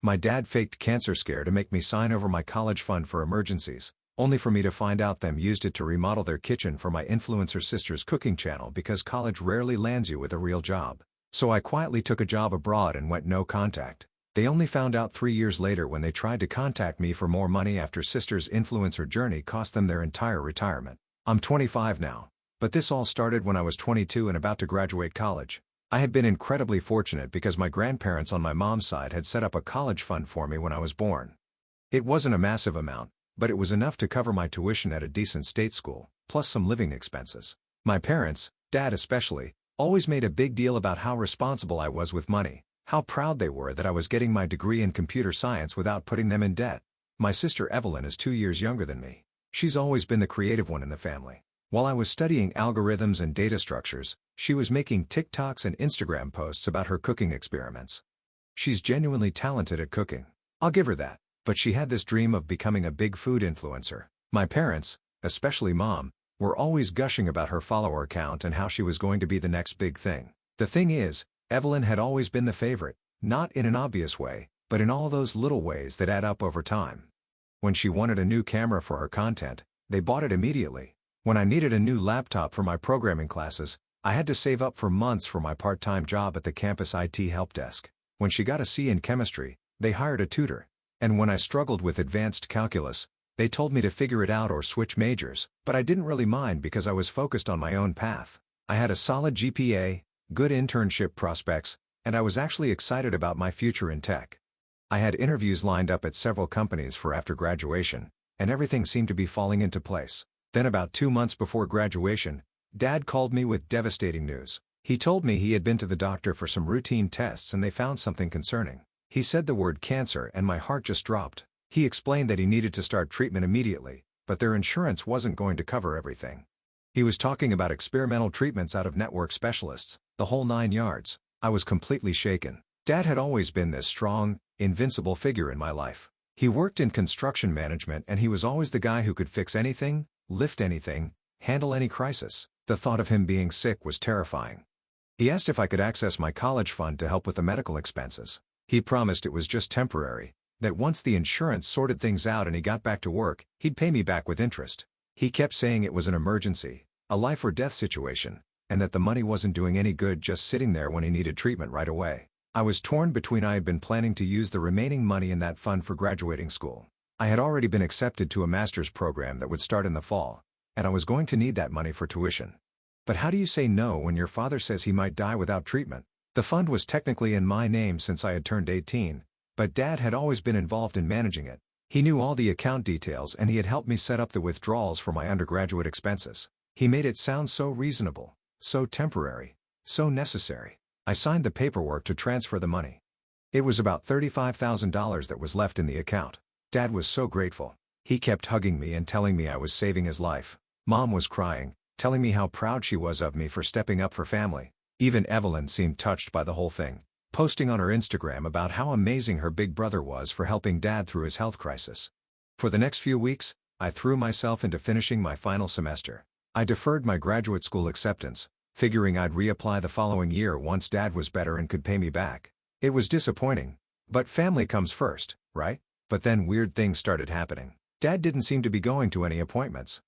My dad faked cancer scare to make me sign over my college fund for emergencies, only for me to find out them used it to remodel their kitchen for my influencer sister's cooking channel because college rarely lands you with a real job. So I quietly took a job abroad and went no contact. They only found out 3 years later when they tried to contact me for more money after sister's influencer journey cost them their entire retirement. I'm 25 now. But this all started when I was 22 and about to graduate college. I had been incredibly fortunate because my grandparents on my mom's side had set up a college fund for me when I was born. It wasn't a massive amount, but it was enough to cover my tuition at a decent state school, plus some living expenses. My parents, Dad especially, always made a big deal about how responsible I was with money, how proud they were that I was getting my degree in computer science without putting them in debt. My sister Evelyn is 2 years younger than me. She's always been the creative one in the family. While I was studying algorithms and data structures, she was making TikToks and Instagram posts about her cooking experiments. She's genuinely talented at cooking. I'll give her that. But she had this dream of becoming a big food influencer. My parents, especially Mom, were always gushing about her follower count and how she was going to be the next big thing. The thing is, Evelyn had always been the favorite, not in an obvious way, but in all those little ways that add up over time. When she wanted a new camera for her content, they bought it immediately. When I needed a new laptop for my programming classes, I had to save up for months for my part-time job at the campus IT help desk. When she got a C in chemistry, they hired a tutor. And when I struggled with advanced calculus, they told me to figure it out or switch majors, but I didn't really mind because I was focused on my own path. I had a solid GPA, good internship prospects, and I was actually excited about my future in tech. I had interviews lined up at several companies for after graduation, and everything seemed to be falling into place. Then about 2 months before graduation, Dad called me with devastating news. He told me he had been to the doctor for some routine tests and they found something concerning. He said the word cancer and my heart just dropped. He explained that he needed to start treatment immediately, but their insurance wasn't going to cover everything. He was talking about experimental treatments out of network specialists, the whole 9 yards. I was completely shaken. Dad had always been this strong, invincible figure in my life. He worked in construction management and he was always the guy who could fix anything, lift anything, handle any crisis. The thought of him being sick was terrifying. He asked if I could access my college fund to help with the medical expenses. He promised it was just temporary, that once the insurance sorted things out and he got back to work, he'd pay me back with interest. He kept saying it was an emergency, a life or death situation, and that the money wasn't doing any good just sitting there when he needed treatment right away. I was torn between I had been planning to use the remaining money in that fund for graduating school. I had already been accepted to a master's program that would start in the fall, and I was going to need that money for tuition. But how do you say no when your father says he might die without treatment? The fund was technically in my name since I had turned 18, but Dad had always been involved in managing it. He knew all the account details and he had helped me set up the withdrawals for my undergraduate expenses. He made it sound so reasonable, so temporary, so necessary. I signed the paperwork to transfer the money. It was about $35,000 that was left in the account. Dad was so grateful. He kept hugging me and telling me I was saving his life. Mom was crying, telling me how proud she was of me for stepping up for family. Even Evelyn seemed touched by the whole thing, posting on her Instagram about how amazing her big brother was for helping Dad through his health crisis. For the next few weeks, I threw myself into finishing my final semester. I deferred my graduate school acceptance, figuring I'd reapply the following year once Dad was better and could pay me back. It was disappointing, but family comes first, right? But then weird things started happening. Dad didn't seem to be going to any appointments.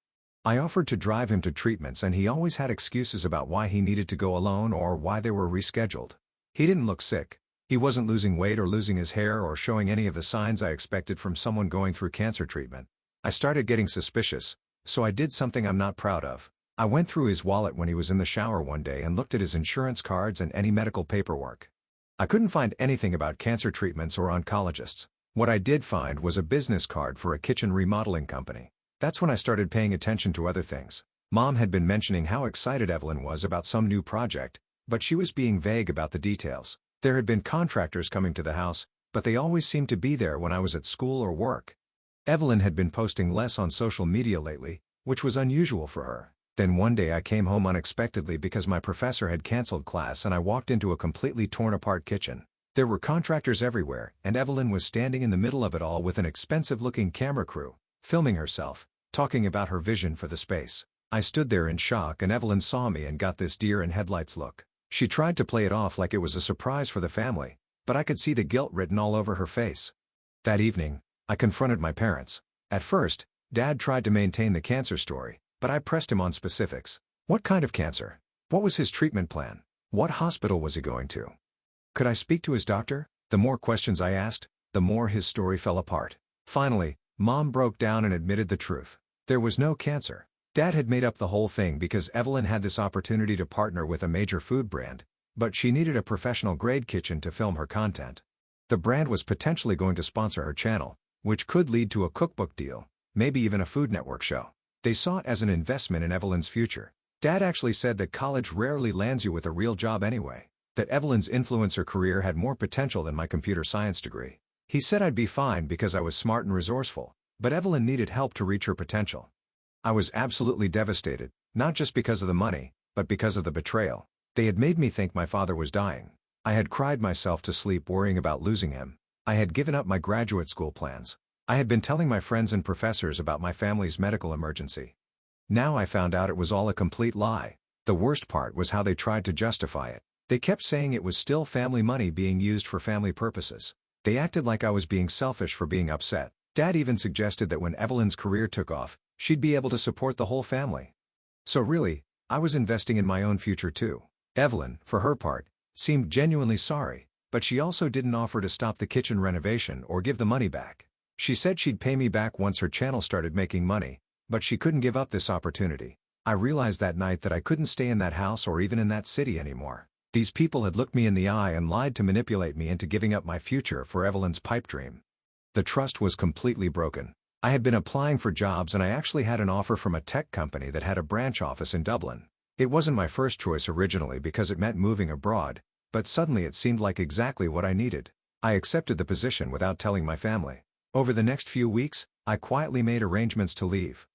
I offered to drive him to treatments and he always had excuses about why he needed to go alone or why they were rescheduled. He didn't look sick. He wasn't losing weight or losing his hair or showing any of the signs I expected from someone going through cancer treatment. I started getting suspicious, so I did something I'm not proud of. I went through his wallet when he was in the shower one day and looked at his insurance cards and any medical paperwork. I couldn't find anything about cancer treatments or oncologists. What I did find was a business card for a kitchen remodeling company. That's when I started paying attention to other things. Mom had been mentioning how excited Evelyn was about some new project, but she was being vague about the details. There had been contractors coming to the house, but they always seemed to be there when I was at school or work. Evelyn had been posting less on social media lately, which was unusual for her. Then one day I came home unexpectedly because my professor had canceled class and I walked into a completely torn-apart kitchen. There were contractors everywhere, and Evelyn was standing in the middle of it all with an expensive-looking camera crew, filming herself, talking about her vision for the space. I stood there in shock and Evelyn saw me and got this deer in headlights look. She tried to play it off like it was a surprise for the family, but I could see the guilt written all over her face. That evening, I confronted my parents. At first, Dad tried to maintain the cancer story, but I pressed him on specifics. What kind of cancer? What was his treatment plan? What hospital was he going to? Could I speak to his doctor? The more questions I asked, the more his story fell apart. Finally, Mom broke down and admitted the truth. There was no cancer. Dad had made up the whole thing because Evelyn had this opportunity to partner with a major food brand, but she needed a professional-grade kitchen to film her content. The brand was potentially going to sponsor her channel, which could lead to a cookbook deal, maybe even a Food Network show. They saw it as an investment in Evelyn's future. Dad actually said that college rarely lands you with a real job anyway, that Evelyn's influencer career had more potential than my computer science degree. He said I'd be fine because I was smart and resourceful, but Evelyn needed help to reach her potential. I was absolutely devastated, not just because of the money, but because of the betrayal. They had made me think my father was dying. I had cried myself to sleep worrying about losing him. I had given up my graduate school plans. I had been telling my friends and professors about my family's medical emergency. Now I found out it was all a complete lie. The worst part was how they tried to justify it. They kept saying it was still family money being used for family purposes. They acted like I was being selfish for being upset. Dad even suggested that when Evelyn's career took off, she'd be able to support the whole family. So really, I was investing in my own future too. Evelyn, for her part, seemed genuinely sorry, but she also didn't offer to stop the kitchen renovation or give the money back. She said she'd pay me back once her channel started making money, but she couldn't give up this opportunity. I realized that night that I couldn't stay in that house or even in that city anymore. These people had looked me in the eye and lied to manipulate me into giving up my future for Evelyn's pipe dream. The trust was completely broken. I had been applying for jobs and I actually had an offer from a tech company that had a branch office in Dublin. It wasn't my first choice originally because it meant moving abroad, but suddenly it seemed like exactly what I needed. I accepted the position without telling my family. Over the next few weeks, I quietly made arrangements to leave.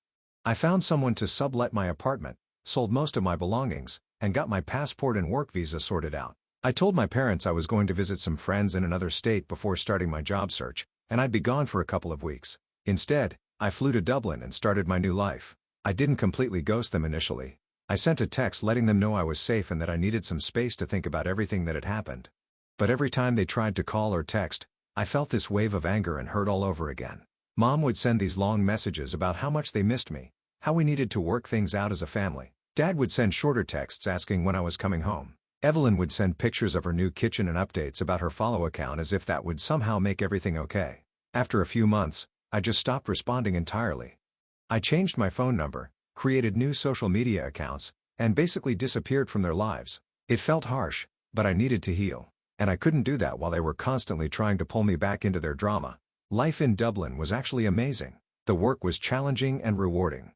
I found someone to sublet my apartment, sold most of my belongings, and got my passport and work visa sorted out. I told my parents I was going to visit some friends in another state before starting my job search, and I'd be gone for a couple of weeks. Instead, I flew to Dublin and started my new life. I didn't completely ghost them initially. I sent a text letting them know I was safe and that I needed some space to think about everything that had happened. But every time they tried to call or text, I felt this wave of anger and hurt all over again. Mom would send these long messages about how much they missed me, how we needed to work things out as a family. Dad would send shorter texts asking when I was coming home. Evelyn would send pictures of her new kitchen and updates about her follow account as if that would somehow make everything okay. After a few months, I just stopped responding entirely. I changed my phone number, created new social media accounts, and basically disappeared from their lives. It felt harsh, but I needed to heal. And I couldn't do that while they were constantly trying to pull me back into their drama. Life in Dublin was actually amazing. The work was challenging and rewarding.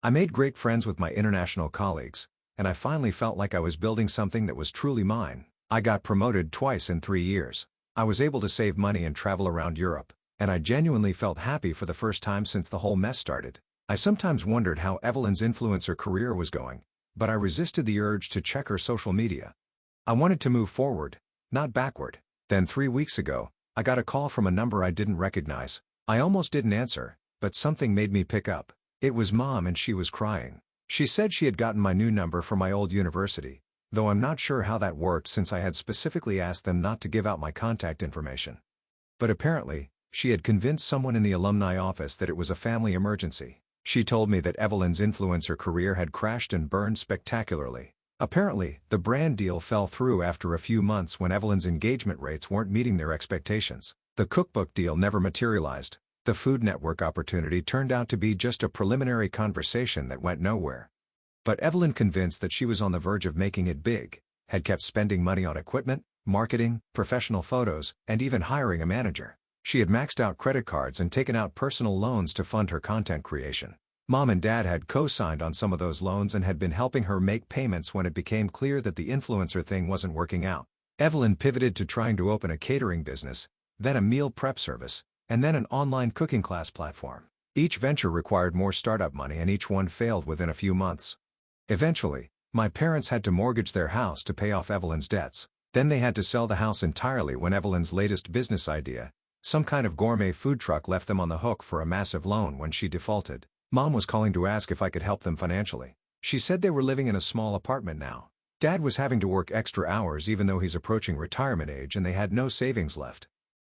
I made great friends with my international colleagues, and I finally felt like I was building something that was truly mine. I got promoted twice in 3 years. I was able to save money and travel around Europe, and I genuinely felt happy for the first time since the whole mess started. I sometimes wondered how Evelyn's influencer career was going, but I resisted the urge to check her social media. I wanted to move forward, not backward. Then 3 weeks ago, I got a call from a number I didn't recognize. I almost didn't answer, but something made me pick up. It was Mom and she was crying. She said she had gotten my new number from my old university, though I'm not sure how that worked since I had specifically asked them not to give out my contact information. But apparently, she had convinced someone in the alumni office that it was a family emergency. She told me that Evelyn's influencer career had crashed and burned spectacularly. Apparently, the brand deal fell through after a few months when Evelyn's engagement rates weren't meeting their expectations. The cookbook deal never materialized. The Food Network opportunity turned out to be just a preliminary conversation that went nowhere. But Evelyn, convinced that she was on the verge of making it big, had kept spending money on equipment, marketing, professional photos, and even hiring a manager. She had maxed out credit cards and taken out personal loans to fund her content creation. Mom and Dad had co-signed on some of those loans and had been helping her make payments when it became clear that the influencer thing wasn't working out. Evelyn pivoted to trying to open a catering business, then a meal prep service, and then an online cooking class platform. Each venture required more startup money and each one failed within a few months. Eventually, my parents had to mortgage their house to pay off Evelyn's debts. Then they had to sell the house entirely when Evelyn's latest business idea, some kind of gourmet food truck, left them on the hook for a massive loan when she defaulted. Mom was calling to ask if I could help them financially. She said they were living in a small apartment now. Dad was having to work extra hours even though he's approaching retirement age and they had no savings left.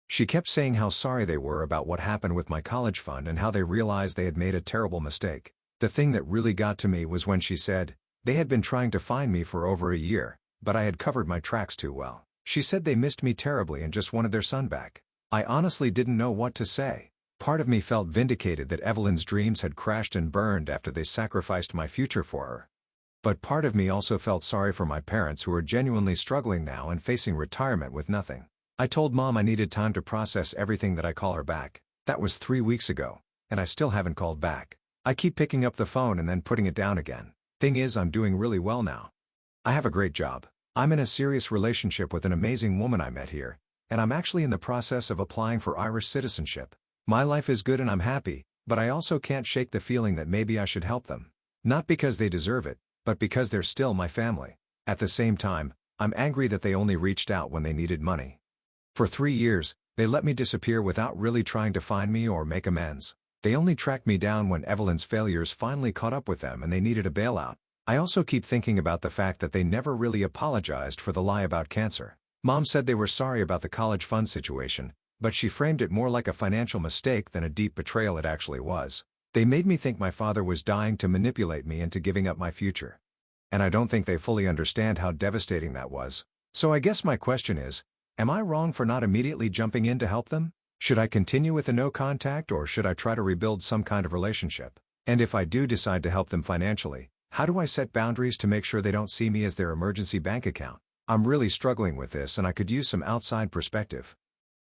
She kept saying how sorry they were about what happened with my college fund and how they realized they had made a terrible mistake. The thing that really got to me was when she said, they had been trying to find me for over a year, but I had covered my tracks too well. She said they missed me terribly and just wanted their son back. I honestly didn't know what to say. Part of me felt vindicated that Evelyn's dreams had crashed and burned after they sacrificed my future for her. But part of me also felt sorry for my parents who are genuinely struggling now and facing retirement with nothing. I told Mom I needed time to process everything that I call her back. That was 3 weeks ago, and I still haven't called back. I keep picking up the phone and then putting it down again. Thing is, I'm doing really well now. I have a great job. I'm in a serious relationship with an amazing woman I met here, and I'm actually in the process of applying for Irish citizenship. My life is good and I'm happy, but I also can't shake the feeling that maybe I should help them. Not because they deserve it, but because they're still my family. At the same time, I'm angry that they only reached out when they needed money. For 3 years, they let me disappear without really trying to find me or make amends. They only tracked me down when Evelyn's failures finally caught up with them and they needed a bailout. I also keep thinking about the fact that they never really apologized for the lie about cancer. Mom said they were sorry about the college fund situation, but she framed it more like a financial mistake than a deep betrayal it actually was. They made me think my father was dying to manipulate me into giving up my future. And I don't think they fully understand how devastating that was. So I guess my question is, am I wrong for not immediately jumping in to help them? Should I continue with the no contact or should I try to rebuild some kind of relationship? And if I do decide to help them financially, how do I set boundaries to make sure they don't see me as their emergency bank account? I'm really struggling with this and I could use some outside perspective.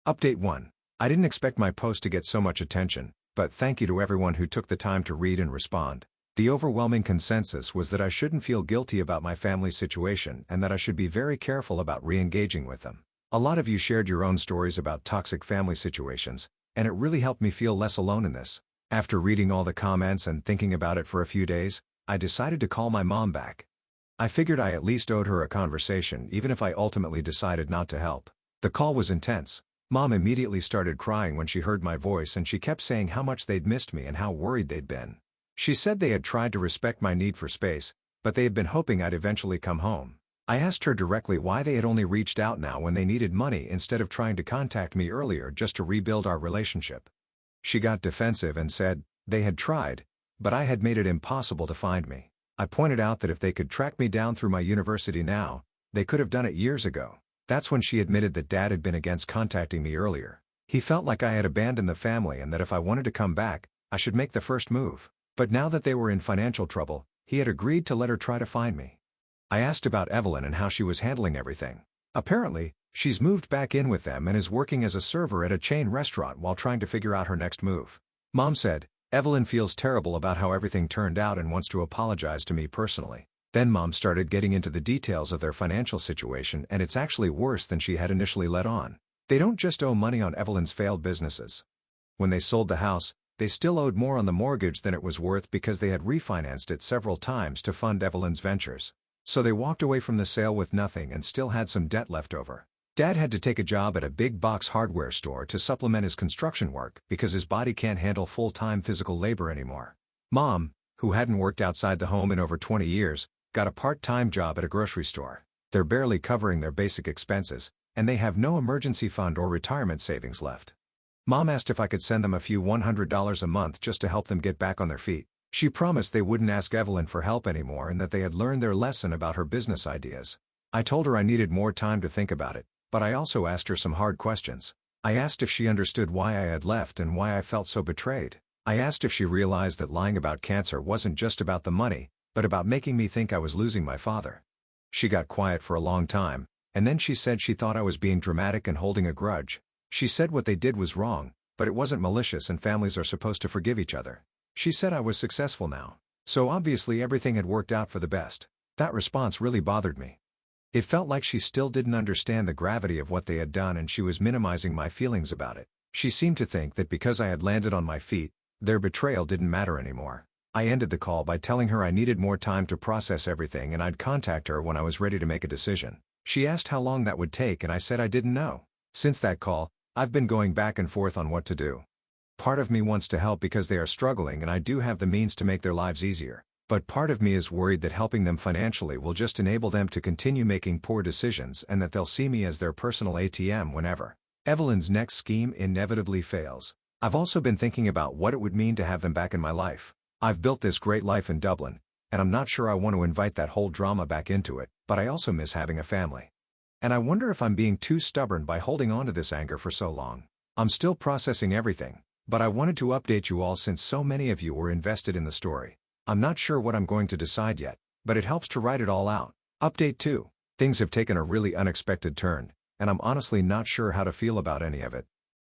Update 1. I didn't expect my post to get so much attention, but thank you to everyone who took the time to read and respond. The overwhelming consensus was that I shouldn't feel guilty about my family's situation and that I should be very careful about re-engaging with them. A lot of you shared your own stories about toxic family situations, and it really helped me feel less alone in this. After reading all the comments and thinking about it for a few days, I decided to call my mom back. I figured I at least owed her a conversation even if I ultimately decided not to help. The call was intense. Mom immediately started crying when she heard my voice and she kept saying how much they'd missed me and how worried they'd been. She said they had tried to respect my need for space, but they had been hoping I'd eventually come home. I asked her directly why they had only reached out now when they needed money instead of trying to contact me earlier just to rebuild our relationship. She got defensive and said, they had tried, but I had made it impossible to find me. I pointed out that if they could track me down through my university now, they could have done it years ago. That's when she admitted that Dad had been against contacting me earlier. He felt like I had abandoned the family and that if I wanted to come back, I should make the first move. But now that they were in financial trouble, he had agreed to let her try to find me. I asked about Evelyn and how she was handling everything. Apparently, she's moved back in with them and is working as a server at a chain restaurant while trying to figure out her next move. Mom said, Evelyn feels terrible about how everything turned out and wants to apologize to me personally. Then Mom started getting into the details of their financial situation and it's actually worse than she had initially let on. They don't just owe money on Evelyn's failed businesses. When they sold the house, they still owed more on the mortgage than it was worth because they had refinanced it several times to fund Evelyn's ventures. So they walked away from the sale with nothing and still had some debt left over. Dad had to take a job at a big box hardware store to supplement his construction work because his body can't handle full-time physical labor anymore. Mom, who hadn't worked outside the home in over 20 years, got a part-time job at a grocery store. They're barely covering their basic expenses, and they have no emergency fund or retirement savings left. Mom asked if I could send them a few $100 a month just to help them get back on their feet. She promised they wouldn't ask Evelyn for help anymore and that they had learned their lesson about her business ideas. I told her I needed more time to think about it, but I also asked her some hard questions. I asked if she understood why I had left and why I felt so betrayed. I asked if she realized that lying about cancer wasn't just about the money, but about making me think I was losing my father. She got quiet for a long time, and then she said she thought I was being dramatic and holding a grudge. She said what they did was wrong, but it wasn't malicious and families are supposed to forgive each other. She said I was successful now. So obviously everything had worked out for the best. That response really bothered me. It felt like she still didn't understand the gravity of what they had done and she was minimizing my feelings about it. She seemed to think that because I had landed on my feet, their betrayal didn't matter anymore. I ended the call by telling her I needed more time to process everything and I'd contact her when I was ready to make a decision. She asked how long that would take and I said I didn't know. Since that call, I've been going back and forth on what to do. Part of me wants to help because they are struggling and I do have the means to make their lives easier. But part of me is worried that helping them financially will just enable them to continue making poor decisions and that they'll see me as their personal ATM whenever Evelyn's next scheme inevitably fails. I've also been thinking about what it would mean to have them back in my life. I've built this great life in Dublin, and I'm not sure I want to invite that whole drama back into it, but I also miss having a family. And I wonder if I'm being too stubborn by holding on to this anger for so long. I'm still processing everything, but I wanted to update you all since so many of you were invested in the story. I'm not sure what I'm going to decide yet, but it helps to write it all out. Update 2. Things have taken a really unexpected turn, and I'm honestly not sure how to feel about any of it.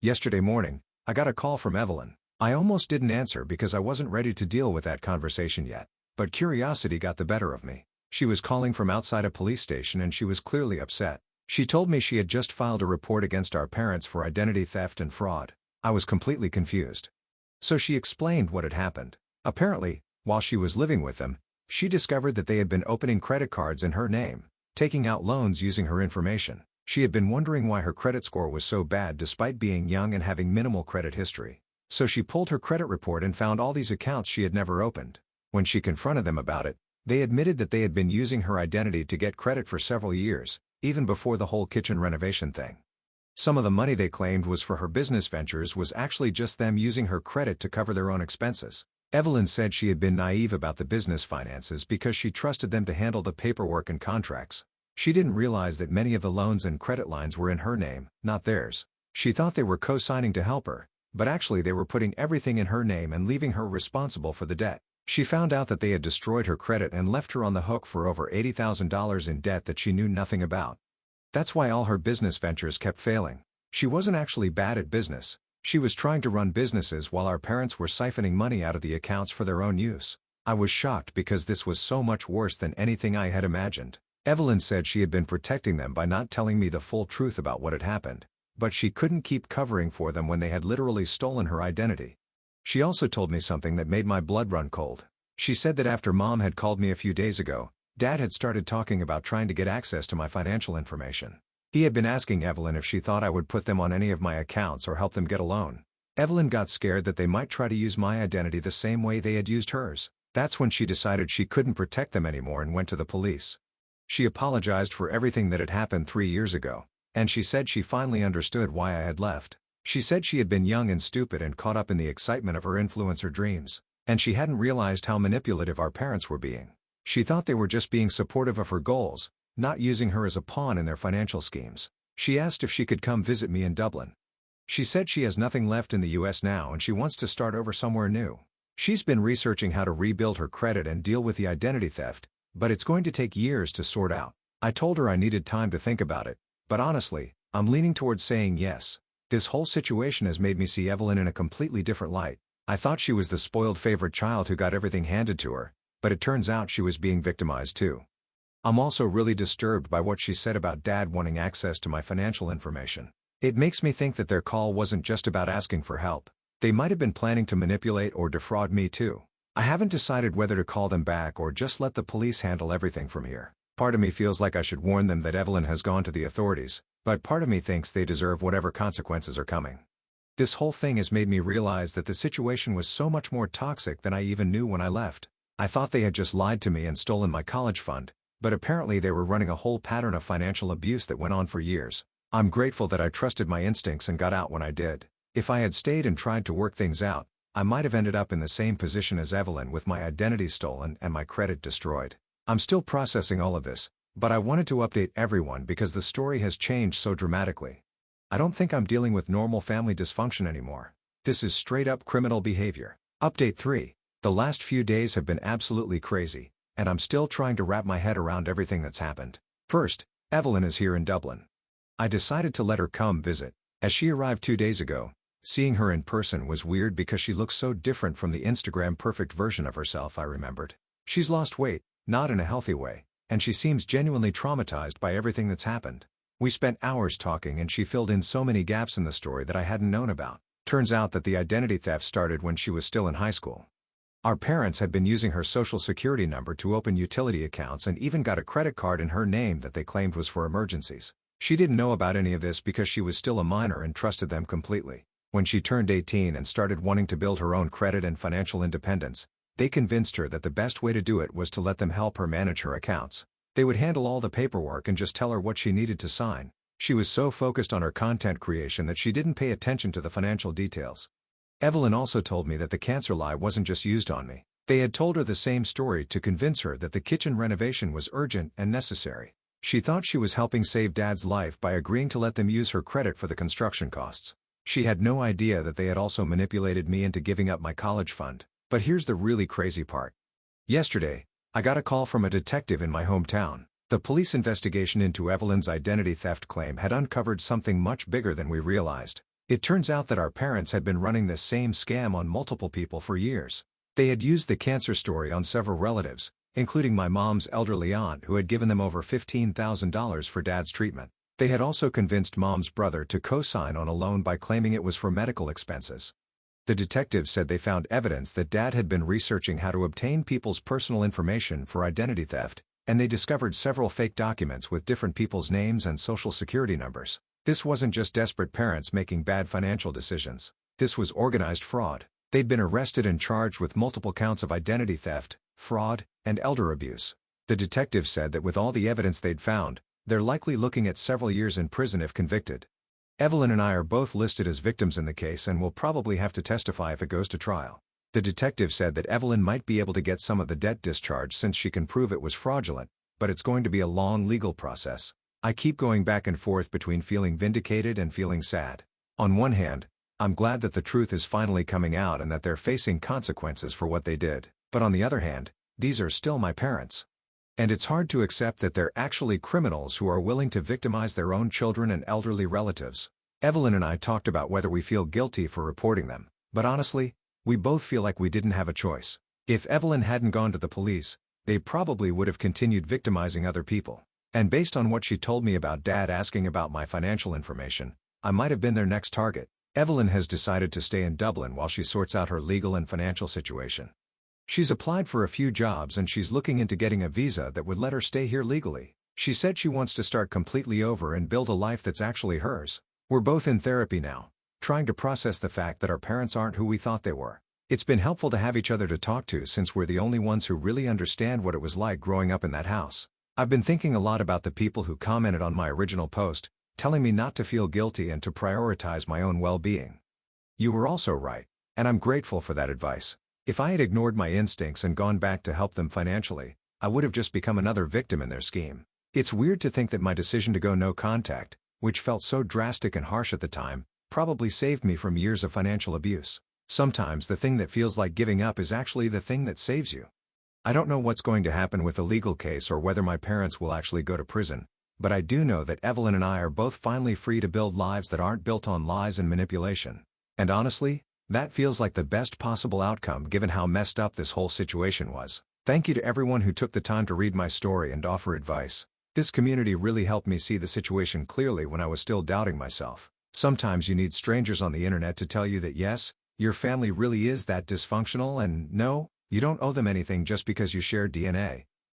Yesterday morning, I got a call from Evelyn. I almost didn't answer because I wasn't ready to deal with that conversation yet, but curiosity got the better of me. She was calling from outside a police station and she was clearly upset. She told me she had just filed a report against our parents for identity theft and fraud. I was completely confused. So she explained what had happened. Apparently, while she was living with them, she discovered that they had been opening credit cards in her name, taking out loans using her information. She had been wondering why her credit score was so bad despite being young and having minimal credit history. So she pulled her credit report and found all these accounts she had never opened. When she confronted them about it, they admitted that they had been using her identity to get credit for several years, even before the whole kitchen renovation thing. Some of the money they claimed was for her business ventures was actually just them using her credit to cover their own expenses. Evelyn said she had been naive about the business finances because she trusted them to handle the paperwork and contracts. She didn't realize that many of the loans and credit lines were in her name, not theirs. She thought they were co-signing to help her, but actually they were putting everything in her name and leaving her responsible for the debt. She found out that they had destroyed her credit and left her on the hook for over $80,000 in debt that she knew nothing about. That's why all her business ventures kept failing. She wasn't actually bad at business. She was trying to run businesses while our parents were siphoning money out of the accounts for their own use. I was shocked because this was so much worse than anything I had imagined. Evelyn said she had been protecting them by not telling me the full truth about what had happened, but she couldn't keep covering for them when they had literally stolen her identity. She also told me something that made my blood run cold. She said that after Mom had called me a few days ago, Dad had started talking about trying to get access to my financial information. He had been asking Evelyn if she thought I would put them on any of my accounts or help them get a loan. Evelyn got scared that they might try to use my identity the same way they had used hers. That's when she decided she couldn't protect them anymore and went to the police. She apologized for everything that had happened 3 years ago, and she said she finally understood why I had left. She said she had been young and stupid and caught up in the excitement of her influencer dreams, and she hadn't realized how manipulative our parents were being. She thought they were just being supportive of her goals, not using her as a pawn in their financial schemes. She asked if she could come visit me in Dublin. She said she has nothing left in the US now and she wants to start over somewhere new. She's been researching how to rebuild her credit and deal with the identity theft, but it's going to take years to sort out. I told her I needed time to think about it, but honestly, I'm leaning towards saying yes. This whole situation has made me see Evelyn in a completely different light. I thought she was the spoiled favorite child who got everything handed to her, but it turns out she was being victimized too. I'm also really disturbed by what she said about Dad wanting access to my financial information. It makes me think that their call wasn't just about asking for help. They might have been planning to manipulate or defraud me too. I haven't decided whether to call them back or just let the police handle everything from here. Part of me feels like I should warn them that Evelyn has gone to the authorities, but part of me thinks they deserve whatever consequences are coming. This whole thing has made me realize that the situation was so much more toxic than I even knew when I left. I thought they had just lied to me and stolen my college fund, but apparently they were running a whole pattern of financial abuse that went on for years. I'm grateful that I trusted my instincts and got out when I did. If I had stayed and tried to work things out, I might have ended up in the same position as Evelyn with my identity stolen and my credit destroyed. I'm still processing all of this, but I wanted to update everyone because the story has changed so dramatically. I don't think I'm dealing with normal family dysfunction anymore. This is straight up criminal behavior. Update 3. The last few days have been absolutely crazy, and I'm still trying to wrap my head around everything that's happened. First, Evelyn is here in Dublin. I decided to let her come visit. As she arrived 2 days ago, seeing her in person was weird because she looks so different from the Instagram perfect version of herself I remembered. She's lost weight, not in a healthy way, and she seems genuinely traumatized by everything that's happened. We spent hours talking and she filled in so many gaps in the story that I hadn't known about. Turns out that the identity theft started when she was still in high school. Our parents had been using her social security number to open utility accounts and even got a credit card in her name that they claimed was for emergencies. She didn't know about any of this because she was still a minor and trusted them completely. When she turned 18 and started wanting to build her own credit and financial independence, They convinced her that the best way to do it was to let them help her manage her accounts. They would handle all the paperwork and just tell her what she needed to sign. She was so focused on her content creation that she didn't pay attention to the financial details. Evelyn also told me that the cancer lie wasn't just used on me. They had told her the same story to convince her that the kitchen renovation was urgent and necessary. She thought she was helping save Dad's life by agreeing to let them use her credit for the construction costs. She had no idea that they had also manipulated me into giving up my college fund. But here's the really crazy part. Yesterday, I got a call from a detective in my hometown. The police investigation into Evelyn's identity theft claim had uncovered something much bigger than we realized. It turns out that our parents had been running this same scam on multiple people for years. They had used the cancer story on several relatives, including my mom's elderly aunt who had given them over $15,000 for Dad's treatment. They had also convinced Mom's brother to co-sign on a loan by claiming it was for medical expenses. The detectives said they found evidence that Dad had been researching how to obtain people's personal information for identity theft, and they discovered several fake documents with different people's names and social security numbers. This wasn't just desperate parents making bad financial decisions. This was organized fraud. They'd been arrested and charged with multiple counts of identity theft, fraud, and elder abuse. The detectives said that with all the evidence they'd found, they're likely looking at several years in prison if convicted. Evelyn and I are both listed as victims in the case and will probably have to testify if it goes to trial. The detective said that Evelyn might be able to get some of the debt discharged since she can prove it was fraudulent, but it's going to be a long legal process. I keep going back and forth between feeling vindicated and feeling sad. On one hand, I'm glad that the truth is finally coming out and that they're facing consequences for what they did, but on the other hand, these are still my parents. And it's hard to accept that they're actually criminals who are willing to victimize their own children and elderly relatives. Evelyn and I talked about whether we feel guilty for reporting them, but honestly, we both feel like we didn't have a choice. If Evelyn hadn't gone to the police, they probably would have continued victimizing other people. And based on what she told me about Dad asking about my financial information, I might have been their next target. Evelyn has decided to stay in Dublin while she sorts out her legal and financial situation. She's applied for a few jobs and she's looking into getting a visa that would let her stay here legally. She said she wants to start completely over and build a life that's actually hers. We're both in therapy now, trying to process the fact that our parents aren't who we thought they were. It's been helpful to have each other to talk to since we're the only ones who really understand what it was like growing up in that house. I've been thinking a lot about the people who commented on my original post, telling me not to feel guilty and to prioritize my own well-being. You were also right, and I'm grateful for that advice. If I had ignored my instincts and gone back to help them financially, I would have just become another victim in their scheme. It's weird to think that my decision to go no contact, which felt so drastic and harsh at the time, probably saved me from years of financial abuse. Sometimes the thing that feels like giving up is actually the thing that saves you. I don't know what's going to happen with the legal case or whether my parents will actually go to prison, but I do know that Evelyn and I are both finally free to build lives that aren't built on lies and manipulation. And honestly, that feels like the best possible outcome given how messed up this whole situation was. Thank you to everyone who took the time to read my story and offer advice. This community really helped me see the situation clearly when I was still doubting myself. Sometimes you need strangers on the internet to tell you that yes, your family really is that dysfunctional and no, you don't owe them anything just because you share DNA.